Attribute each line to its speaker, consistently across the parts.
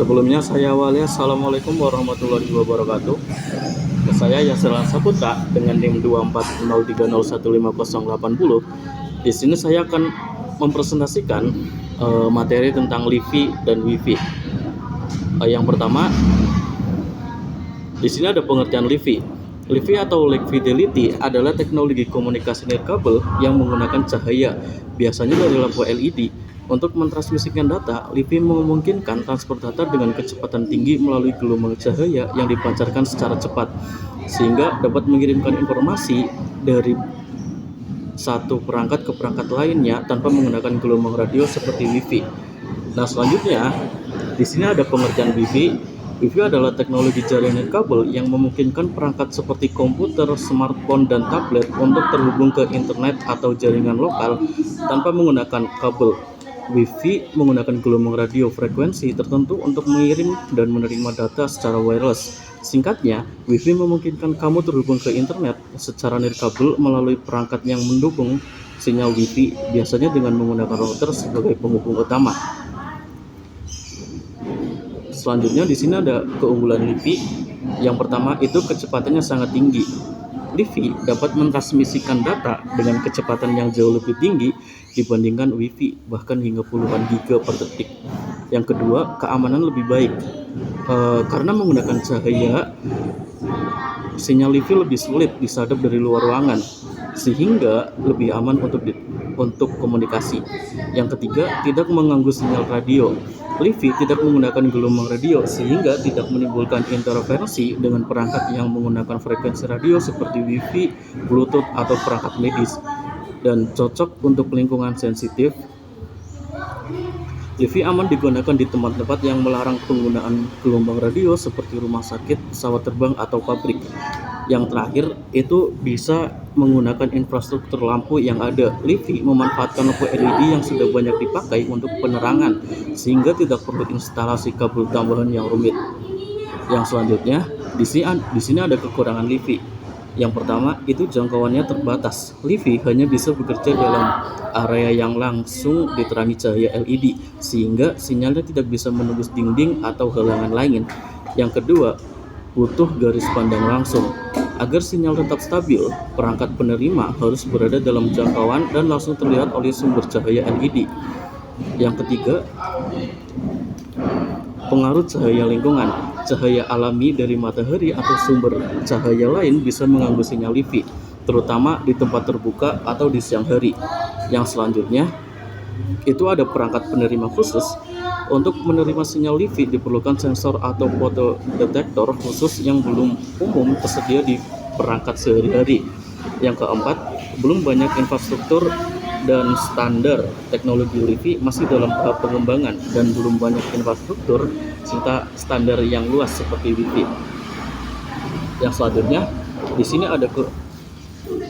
Speaker 1: Sebelumnya saya awali Assalamualaikum warahmatullahi wabarakatuh. Saya Yasir Saputra dengan NIM 240301580. Di sini saya akan mempresentasikan materi tentang LiFi dan Wi-Fi. Yang pertama, di sini ada pengertian LiFi. LiFi atau Light Fidelity adalah teknologi komunikasi nirkabel yang menggunakan cahaya, biasanya dari lampu LED. Untuk mentransmisikan data, LiFi memungkinkan transfer data dengan kecepatan tinggi melalui gelombang cahaya yang dipancarkan secara cepat, sehingga dapat mengirimkan informasi dari satu perangkat ke perangkat lainnya tanpa menggunakan gelombang radio seperti Wi-Fi. Nah, selanjutnya di sini ada pengertian Wi-Fi. Wi-Fi adalah teknologi jaringan kabel yang memungkinkan perangkat seperti komputer, smartphone, dan tablet untuk terhubung ke internet atau jaringan lokal tanpa menggunakan kabel. Wi-Fi menggunakan gelombang radio frekuensi tertentu untuk mengirim dan menerima data secara wireless. Singkatnya, Wi-Fi memungkinkan kamu terhubung ke internet secara nirkabel melalui perangkat yang mendukung sinyal Wi-Fi, biasanya dengan menggunakan router sebagai penghubung utama. Selanjutnya di sini ada keunggulan LiFi. Yang pertama itu kecepatannya sangat tinggi. LiFi dapat mentransmisikan data dengan kecepatan yang jauh lebih tinggi dibandingkan Wi-Fi, bahkan hingga puluhan giga per detik. Yang kedua, keamanan lebih baik. Karena menggunakan cahaya, sinyal LiFi lebih sulit disadap dari luar ruangan, sehingga lebih aman untuk komunikasi. Yang ketiga, tidak mengganggu sinyal radio. LiFi tidak menggunakan gelombang radio, sehingga tidak menimbulkan interferensi dengan perangkat yang menggunakan frekuensi radio seperti Wi-Fi, Bluetooth, atau perangkat medis, dan cocok untuk lingkungan sensitif. LiFi aman digunakan di tempat-tempat yang melarang penggunaan gelombang radio seperti rumah sakit, pesawat terbang, atau pabrik. Yang terakhir itu bisa menggunakan infrastruktur lampu yang ada. LiFi memanfaatkan lampu LED yang sudah banyak dipakai untuk penerangan, sehingga tidak perlu instalasi kabel tambahan yang rumit. Yang selanjutnya, di sini ada kekurangan LiFi. Yang pertama, itu jangkauannya terbatas. LiFi hanya bisa bekerja dalam area yang langsung diterangi cahaya LED, sehingga sinyalnya tidak bisa menembus dinding atau halangan lain. Yang kedua, butuh garis pandang langsung. Agar sinyal tetap stabil, perangkat penerima harus berada dalam jangkauan dan langsung terlihat oleh sumber cahaya LED. Yang ketiga, pengaruh cahaya lingkungan. Cahaya alami dari matahari atau sumber cahaya lain bisa mengganggu sinyal LiFi, terutama di tempat terbuka atau di siang hari. Yang selanjutnya, itu ada perangkat penerima khusus. Untuk menerima sinyal LiFi diperlukan sensor atau fotodetektor khusus yang belum umum tersedia di perangkat sehari-hari. Yang keempat, belum banyak infrastruktur dan standar. Teknologi LiFi masih dalam tahap pengembangan dan belum banyak infrastruktur serta standar yang luas seperti Wi-Fi. Yang selanjutnya, di sini ada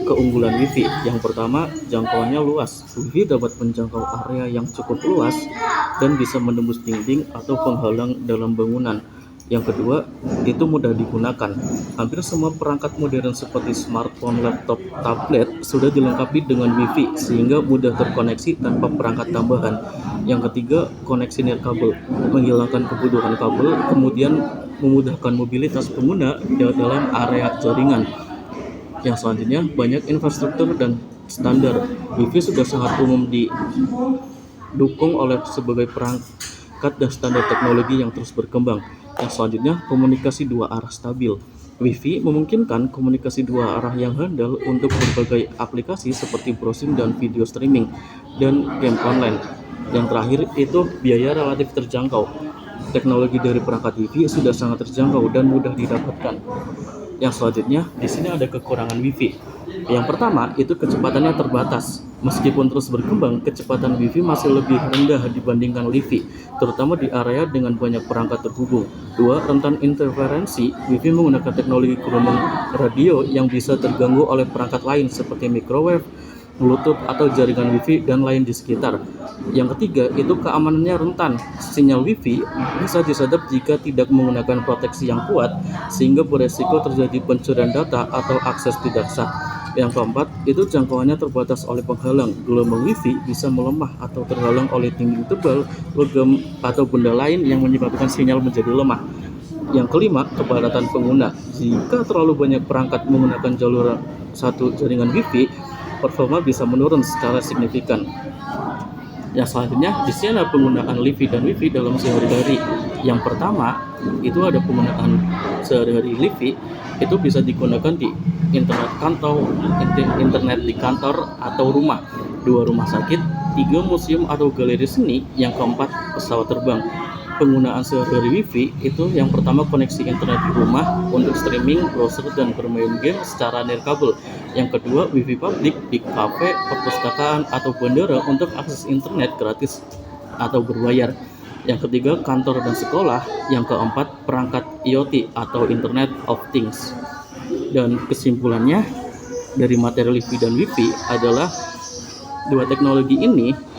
Speaker 1: keunggulan Wi-Fi. Yang pertama, jangkauannya luas. Wi-Fi dapat menjangkau area yang cukup luas dan bisa menembus dinding atau penghalang dalam bangunan. Yang kedua, itu mudah digunakan. Hampir semua perangkat modern seperti smartphone, laptop, tablet sudah dilengkapi dengan Wi-Fi, sehingga mudah terkoneksi tanpa perangkat tambahan. Yang ketiga, koneksi nirkabel menghilangkan kebutuhan kabel, kemudian memudahkan mobilitas pengguna dalam area jaringan. Yang selanjutnya, banyak infrastruktur dan standar. Wi-Fi sudah sangat umum didukung oleh sebagai perangkat dan standar teknologi yang terus berkembang. Yang selanjutnya, komunikasi dua arah stabil. Wi-Fi memungkinkan komunikasi dua arah yang handal untuk berbagai aplikasi seperti browsing dan video streaming dan game online. Yang terakhir itu biaya relatif terjangkau. Teknologi dari perangkat Wi-Fi sudah sangat terjangkau dan mudah didapatkan. Yang selanjutnya, di sini ada kekurangan Wi-Fi. Yang pertama, itu kecepatannya terbatas. Meskipun terus berkembang, kecepatan Wi-Fi masih lebih rendah dibandingkan LiFi, terutama di area dengan banyak perangkat terhubung. Dua, rentan interferensi. Wi-Fi menggunakan teknologi gelombang radio yang bisa terganggu oleh perangkat lain seperti microwave, Bluetooth, atau jaringan Wi-Fi dan lain di sekitar. Yang ketiga, itu keamanannya rentan. Sinyal Wi-Fi bisa disadap jika tidak menggunakan proteksi yang kuat, sehingga beresiko terjadi pencurian data atau akses tidak sah. Yang keempat, itu jangkauannya terbatas oleh penghalang. Gelombang Wi-Fi bisa melemah atau terhalang oleh dinding tebal, logam, atau benda lain yang menyebabkan sinyal menjadi lemah. Yang kelima, kepadatan pengguna. Jika terlalu banyak perangkat menggunakan jalur satu jaringan Wi-Fi, performa bisa menurun secara signifikan. Yang selanjutnya, di sini ada penggunaan Li-Fi dan Wi-Fi dalam sehari-hari. Yang pertama, itu ada penggunaan sehari-hari Li-Fi, itu bisa digunakan di internet kantor, internet di kantor atau rumah, 2 rumah sakit, 3 museum atau galeri seni, yang keempat pesawat terbang. Penggunaan sehari-hari Wi-Fi itu yang pertama koneksi internet di rumah untuk streaming, browser, dan bermain game secara nirkabel. Yang kedua, Wi-Fi publik di kafe, perpustakaan, atau bandara untuk akses internet gratis atau berbayar. Yang ketiga, kantor dan sekolah. Yang keempat, perangkat IoT atau Internet of Things. Dan kesimpulannya dari materi Li-Fi dan Wi-Fi adalah dua teknologi ini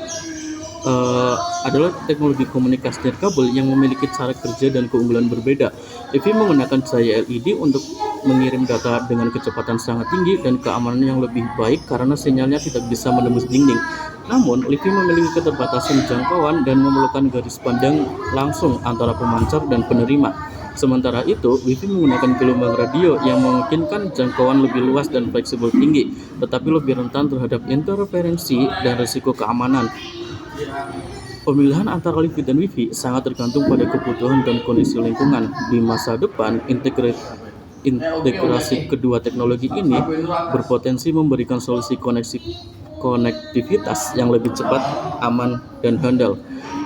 Speaker 1: adalah teknologi komunikasi nirkabel yang memiliki cara kerja dan keunggulan berbeda. Wi-Fi menggunakan cahaya LED untuk mengirim data dengan kecepatan sangat tinggi dan keamanan yang lebih baik karena sinyalnya tidak bisa menembus dinding. Namun, Wi-Fi memiliki keterbatasan jangkauan dan memerlukan garis pandang langsung antara pemancar dan penerima. Sementara itu, Wi-Fi menggunakan gelombang radio yang memungkinkan jangkauan lebih luas dan fleksibel tinggi, tetapi lebih rentan terhadap interferensi dan risiko keamanan. Pemilihan antara Li-Fi dan Wi-Fi sangat tergantung pada kebutuhan dan kondisi lingkungan. Di masa depan, integrasi kedua teknologi ini berpotensi memberikan solusi konektivitas yang lebih cepat, aman, dan handal.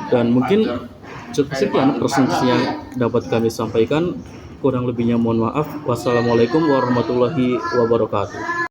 Speaker 1: Dan mungkin sekian presentasi yang dapat kami sampaikan. Kurang lebihnya mohon maaf. Wassalamualaikum warahmatullahi wabarakatuh.